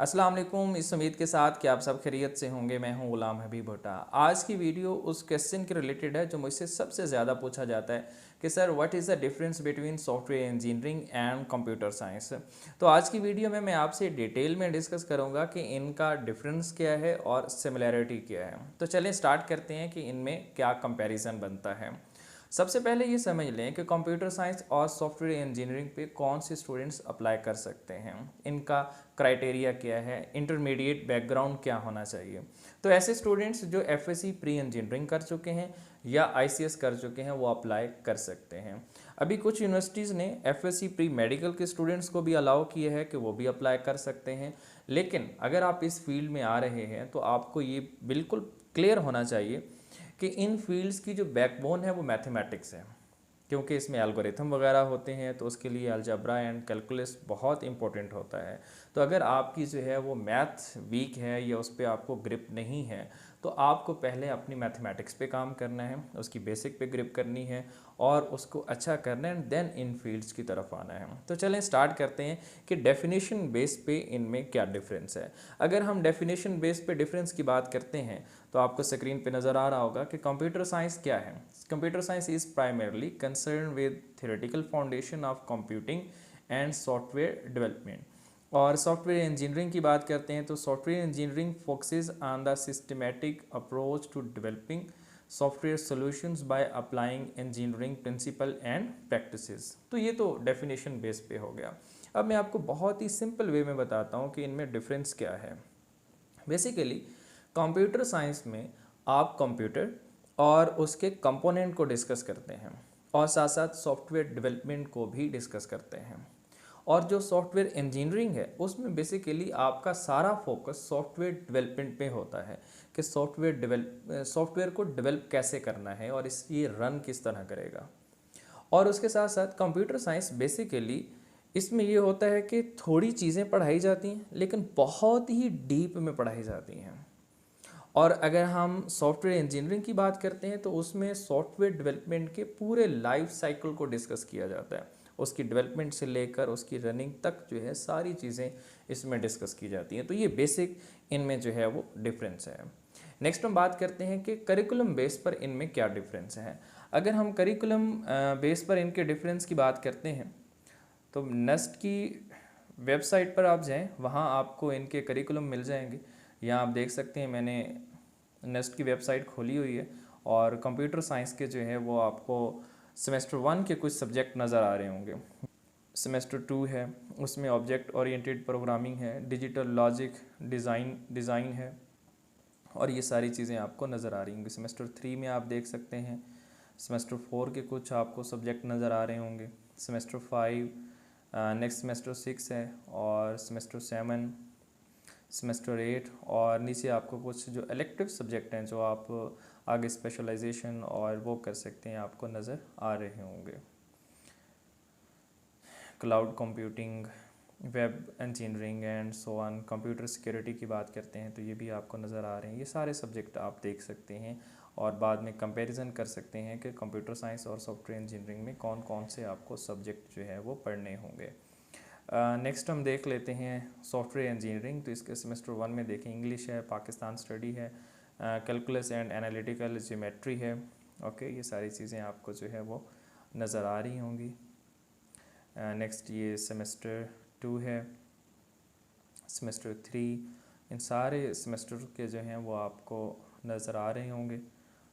अस्सलाम वालेकुम। इस उम्मीद के साथ कि आप सब खैरियत से होंगे। मैं हूं गुलाम हबीब भुट्टा। आज की वीडियो उस क्वेश्चन के रिलेटेड है जो मुझसे सबसे ज़्यादा पूछा जाता है कि sir what is the difference between software engineering and computer science. तो आज की वीडियो में मैं आपसे डिटेल में डिस्कस करूंगा कि इनका डिफरेंस क्या है और सिमिलैरिटी क्या है। तो चलें स्टार्ट करते हैं कि इनमें क्या कंपैरिजन बनता है। सबसे पहले ये समझ लें कि कंप्यूटर साइंस और सॉफ्टवेयर इंजीनियरिंग पे कौन से स्टूडेंट्स अप्लाई कर सकते हैं, इनका क्राइटेरिया क्या है, इंटरमीडिएट बैकग्राउंड क्या होना चाहिए। तो ऐसे स्टूडेंट्स जो एफएससी प्री इंजीनियरिंग कर चुके हैं या आईसीएस कर चुके हैं वो अप्लाई कर सकते हैं। अभी कुछ यूनिवर्सिटीज़ ने एफएससी प्री मेडिकल के स्टूडेंट्स को भी अलाउ किया है कि वो भी अप्लाई कर सकते हैं। लेकिन अगर आप इस फील्ड में आ रहे हैं तो आपको ये बिल्कुल क्लियर होना चाहिए कि इन फील्ड्स की जो बैकबोन है वो मैथमेटिक्स है, क्योंकि इसमें एल्गोरिथम वगैरह होते हैं तो उसके लिए अलजेब्रा एंड कैलकुलस बहुत इंपॉर्टेंट होता है। तो अगर आपकी जो है वो मैथ वीक है या उस पर आपको ग्रिप नहीं है तो आपको पहले अपनी मैथमेटिक्स पे काम करना है, उसकी बेसिक पे ग्रिप करनी है और उसको अच्छा करना है एंड देन इन फील्ड्स की तरफ आना है। तो चलें स्टार्ट करते हैं कि डेफिनेशन बेस पे इनमें क्या डिफरेंस है। अगर हम डेफिनेशन बेस पे डिफरेंस की बात करते हैं तो आपको स्क्रीन पे नज़र आ रहा होगा कि कंप्यूटर साइंस क्या है। Computer science is primarily concern with theoretical foundation of computing and software development. और सॉफ्टवेयर इंजीनियरिंग की बात करते हैं तो software engineering focuses on the systematic approach to developing software solutions by applying engineering principle and practices. तो ये तो definition base पे हो गया। अब मैं आपको बहुत ही सिंपल वे में बताता हूँ कि इनमें डिफरेंस क्या है। बेसिकली कंप्यूटर साइंस में आप कंप्यूटर और उसके कंपोनेंट को डिस्कस करते हैं और साथ साथ सॉफ्टवेयर डेवलपमेंट को भी डिस्कस करते हैं। और जो सॉफ्टवेयर इंजीनियरिंग है उसमें बेसिकली आपका सारा फोकस सॉफ्टवेयर डेवलपमेंट पे होता है कि सॉफ्टवेयर को डेवलप कैसे करना है और इस ये रन किस तरह करेगा। और उसके साथ साथ कंप्यूटर साइंस बेसिकली इसमें ये होता है कि थोड़ी चीज़ें पढ़ाई जाती हैं लेकिन बहुत ही डीप में पढ़ाई जाती हैं। और अगर हम सॉफ्टवेयर इंजीनियरिंग की बात करते हैं तो उसमें सॉफ्टवेयर डेवलपमेंट के पूरे लाइफ साइकिल को डिस्कस किया जाता है, उसकी डेवलपमेंट से लेकर उसकी रनिंग तक जो है सारी चीज़ें इसमें डिस्कस की जाती हैं। तो ये बेसिक इनमें जो है वो डिफरेंस है। नेक्स्ट हम बात करते हैं कि करिकुलम बेस पर इनमें क्या डिफरेंस है। अगर हम करिकुलम बेस पर इनके डिफरेंस की बात करते हैं तो नेस्ट की वेबसाइट पर आप जाएं, वहाँ आपको इनके करिकुलम मिल जाएंगे। यहाँ आप देख सकते हैं मैंने नेस्ट की वेबसाइट खोली हुई है और कंप्यूटर साइंस के जो है वो आपको सेमेस्टर 1 के कुछ सब्जेक्ट नज़र आ रहे होंगे। सेमेस्टर 2 है, उसमें ऑब्जेक्ट ओरिएंटेड प्रोग्रामिंग है, डिजिटल लॉजिक डिज़ाइन है और ये सारी चीज़ें आपको नज़र आ रही होंगी। सेमेस्टर 3 में आप देख सकते हैं, सेमेस्टर 4 के कुछ आपको सब्जेक्ट नज़र आ रहे होंगे, सेमेस्टर 5, नेक्स्ट सेमेस्टर 6 है और सेमेस्टर 7, सेमेस्टर 8 और नीचे आपको कुछ जो इलेक्टिव सब्जेक्ट हैं जो आप आगे स्पेशलाइजेशन और वो कर सकते हैं आपको नज़र आ रहे होंगे। Cloud computing, web engineering and so on, computer security की बात करते हैं तो ये भी आपको नज़र आ रहे हैं। ये सारे सब्जेक्ट आप देख सकते हैं और बाद में कंपैरिजन कर सकते हैं कि कंप्यूटर साइंस और सॉफ्टवेयर इंजीनियरिंग में कौन कौन से आपको सब्जेक्ट जो है वो पढ़ने होंगे। नेक्स्ट हम देख लेते हैं सॉफ्टवेयर इंजीनियरिंग। तो इसके सेमेस्टर 1 में देखें इंग्लिश है, पाकिस्तान स्टडी है, कैलकुलस एंड एनालिटिकल ज्योमेट्री है। ओके, ये सारी चीज़ें आपको जो है वो नज़र आ रही होंगी। नेक्स्ट ये सेमेस्टर 2 है, सेमेस्टर 3, इन सारे सेमेस्टर के जो हैं वो आपको नज़र आ रहे होंगे।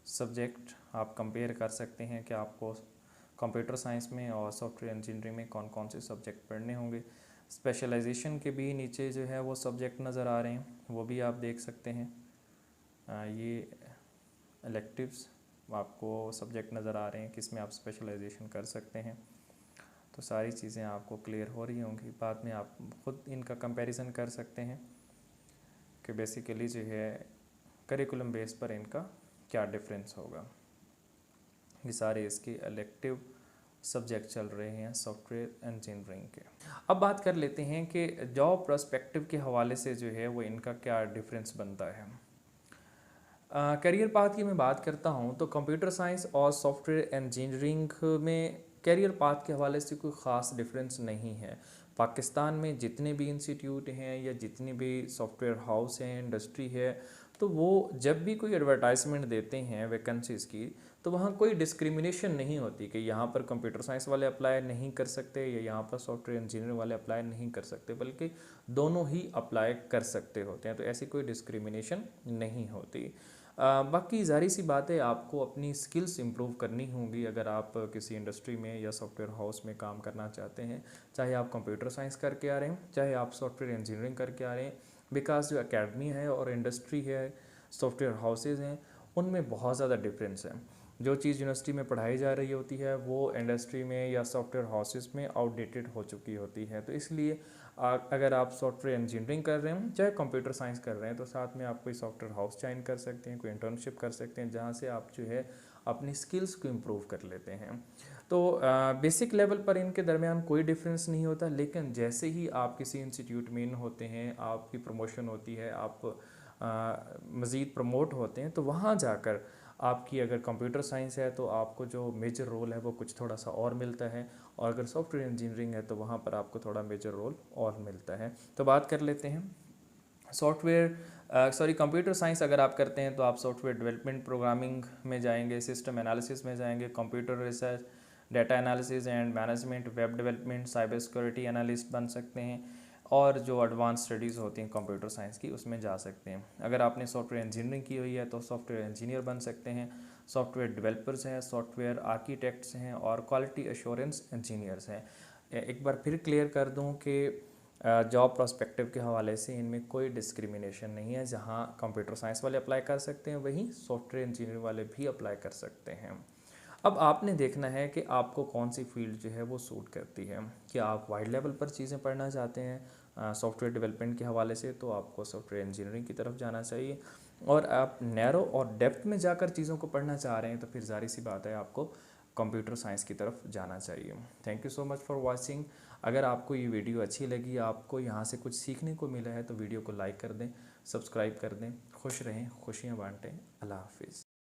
सब्जेक्ट आप कंपेयर कर सकते हैं कि आपको कंप्यूटर साइंस में और सॉफ्टवेयर इंजीनियरिंग में कौन कौन से सब्जेक्ट पढ़ने होंगे। स्पेशलाइजेशन के भी नीचे जो है वो सब्जेक्ट नज़र आ रहे हैं, वो भी आप देख सकते हैं। ये इलेक्टिव्स आपको सब्जेक्ट नज़र आ रहे हैं किसमें आप स्पेशलाइजेशन कर सकते हैं। तो सारी चीज़ें आपको क्लियर हो रही होंगी। बाद में आप खुद इनका कंपैरिजन कर सकते हैं कि बेसिकली जो है करिकुलम बेस पर इनका क्या डिफरेंस होगा। ये सारे इसके इलेक्टिव सब्जेक्ट चल रहे हैं सॉफ्टवेयर इंजीनियरिंग के। अब बात कर लेते हैं कि जॉब प्रोस्पेक्टिव के हवाले से जो है वो इनका क्या डिफरेंस बनता है। करियर पाथ की मैं बात करता हूँ तो कंप्यूटर साइंस और सॉफ्टवेयर इंजीनियरिंग में कैरियर पाथ के हवाले से कोई ख़ास डिफरेंस नहीं है। पाकिस्तान में जितने भी इंस्टीट्यूट हैं या जितनी भी सॉफ्टवेयर हाउस हैं, इंडस्ट्री है, तो वो जब भी कोई एडवर्टाइजमेंट देते हैं वैकेंसीज़ की, तो वहाँ कोई डिस्क्रिमिनेशन नहीं होती कि यहाँ पर कंप्यूटर साइंस वाले अप्लाई नहीं कर सकते या यहाँ पर सॉफ्टवेयर इंजीनियर वाले अप्लाई नहीं कर सकते, बल्कि दोनों ही अप्लाई कर सकते होते हैं। तो ऐसी कोई डिस्क्रिमिनेशन नहीं होती। बाकी ज़ाहिर सी बात है, आपको अपनी स्किल्स इंप्रूव करनी होंगी अगर आप किसी इंडस्ट्री में या सॉफ्टवेयर हाउस में काम करना चाहते हैं, चाहे आप कंप्यूटर साइंस करके आ रहे हैं, चाहे आप सॉफ्टवेयर इंजीनियरिंग करके आ रहे हैं। बिकॉज जो एकेडमी है और इंडस्ट्री है, सॉफ्टवेयर हाउसेज हैं, उनमें बहुत ज़्यादा डिफरेंस है। जो चीज़ यूनिवर्सिटी में पढ़ाई जा रही होती है वो इंडस्ट्री में या सॉफ्टवेयर हाउसेज में आउटडेटेड हो चुकी होती है। तो इसलिए अगर आप सॉफ्टवेयर इंजीनियरिंग कर रहे हैं, चाहे कंप्यूटर साइंस कर रहे हैं, तो साथ में आप कोई सॉफ्टवेयर हाउस ज्वाइन कर सकते हैं, कोई इंटर्नशिप कर सकते हैं, जहाँ से आप जो है अपनी स्किल्स को इम्प्रूव कर लेते हैं। तो बेसिक लेवल पर इनके दरमियान कोई डिफरेंस नहीं होता, लेकिन जैसे ही आप किसी इंस्टीट्यूट में इन होते हैं, आपकी प्रमोशन होती है, आप मज़ीद प्रमोट होते हैं, तो वहाँ जाकर आपकी अगर कंप्यूटर साइंस है तो आपको जो मेजर रोल है वो कुछ थोड़ा सा और मिलता है, और अगर सॉफ्टवेयर इंजीनियरिंग है तो वहाँ पर आपको थोड़ा मेजर रोल और मिलता है। तो बात कर लेते हैं कंप्यूटर साइंस अगर आप करते हैं तो आप सॉफ्टवेयर डेवलपमेंट, प्रोग्रामिंग में जाएंगे, सिस्टम एनालिसिस में जाएंगे, computer research, data analysis and management, web development, cyber security analyst बन सकते हैं, और जो एडवांस स्टडीज़ होती हैं कंप्यूटर साइंस की उसमें जा सकते हैं। अगर आपने सॉफ्टवेयर इंजीनियरिंग की हुई है तो सॉफ्टवेयर इंजीनियर बन सकते हैं, सॉफ्टवेयर डेवलपर्स हैं, सॉफ्टवेयर आर्किटेक्ट्स हैं, और क्वालिटी एश्योरेंस इंजीनियर्स हैं। एक बार फिर क्लियर कर दूं कि जॉब प्रोस्पेक्टिव के हवाले से इनमें कोई डिस्क्रिमिनेशन नहीं है। जहां कंप्यूटर साइंस वाले अप्लाई कर सकते हैं, वहीं सॉफ्टवेयर इंजीनियर वाले भी अप्लाई कर सकते हैं। अब आपने देखना है कि आपको कौन सी फील्ड जो है वो सूट करती है। क्या आप वाइड लेवल पर चीज़ें पढ़ना चाहते हैं सॉफ्टवेयर डेवलपमेंट के हवाले से, तो आपको सॉफ्टवेयर इंजीनियरिंग की तरफ जाना चाहिए, और आप नैरो और डेप्थ में जाकर चीज़ों को पढ़ना चाह रहे हैं तो फिर जाहिर सी बात है आपको कंप्यूटर साइंस की तरफ जाना चाहिए। Thank you so much for watching. अगर आपको ये वीडियो अच्छी लगी, आपको यहाँ से कुछ सीखने को मिला है, तो वीडियो को लाइक कर दें, सब्सक्राइब कर दें। खुश रहें, खुशियाँ बांटें। अल्लाह हाफिज़।